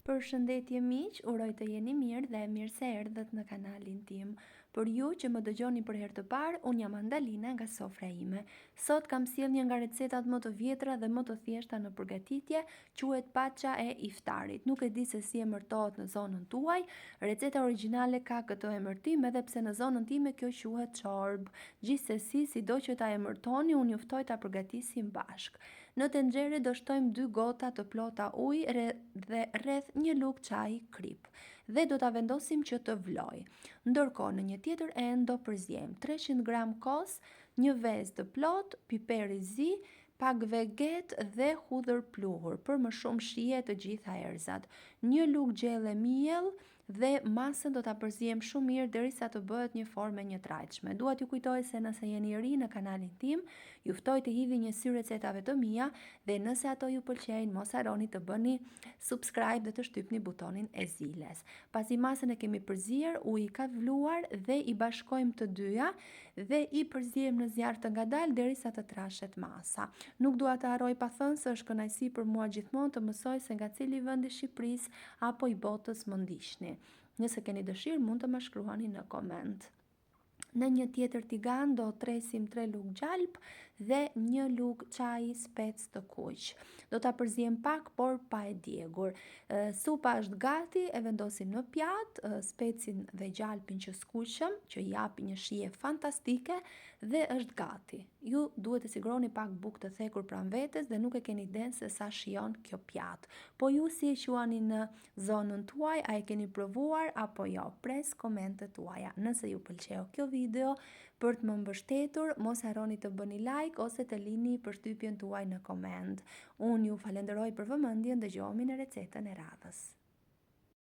Përshëndetje miq, uroj të jeni mirë dhe mirë se erdhët në kanalin tim. Për ju që më dëgjoni për herë të parë, unë jam Andalina nga sofra ime. Sot kam sjell një nga recetat më të vjetra dhe më të thjeshta në përgatitje, quhet paça e iftarit. Nuk e di se si emërtohet në zonën tuaj. Receta origjinale ka këtë emërtim edhe pse në zonën time kjo quhet çorb. Gjithsesi, sido që ta emërtoni, unë ju ftoj ta përgatisim bashk. Në tenxhere do shtojmë 2 gota të plota ujë dhe rreth një lugë çaji krip dhe do ta vendosim që të vlojë. Ndërkohë në një tjetër enë do përziejmë 300 gram kos, një vezë të plot, piper i zi, pak veget dhe hudhër pluhur për më shumë shije të gjitha erëzat. Një lugë gjelle miell dhe masën do ta përziejmë shumë mirë derisa të bëhet një formë një trajtshme. Dua t'ju kujtoj se nëse jeni ri në kanalin tim, ju ftoj të hidhni një sy recetave të mia dhe nëse ato ju pëlqejnë, mos harroni të bëni subscribe dhe të shtypni butonin e ziles. Pasi masën e kemi përzier, uji ka vluar dhe i bashkojmë të dyja dhe i përziejmë në zjarr të ngadalë derisa të trashet masa. Nuk dua të harroj pa thënë se është kënaqësi për mua gjithmonë të mësoj se nga cili vend i Shqipërisë apo i botës më ndiqni. Nëse keni dëshirë mund të më shkruani në koment. Në një tjetër tigan do tresim 3 lugë gjalp dhe 1 lugë çaji spec të kuq. Do ta përziejmë pak por pa e djegur. Supa është gati, e vendosim në pjatë, specin dhe gjalpin që skuqëm, që japi një shije fantastike dhe është gati. Ju duhet të siguroni pak bukë të thekur pranë vetes dhe nuk e keni iden se sa shijon kjo pjatë. Po ju si e quani në zonën tuaj, a e keni provuar apo jo? Pres komentet tuaja. Nëse ju pëlqeu kjo video, për të më mbështetur, mos harroni të bëni like ose të lini përshtypjen tuaj në koment. Unë ju falenderoj për vëmendjen, dëgjohemi në recetën e radhës.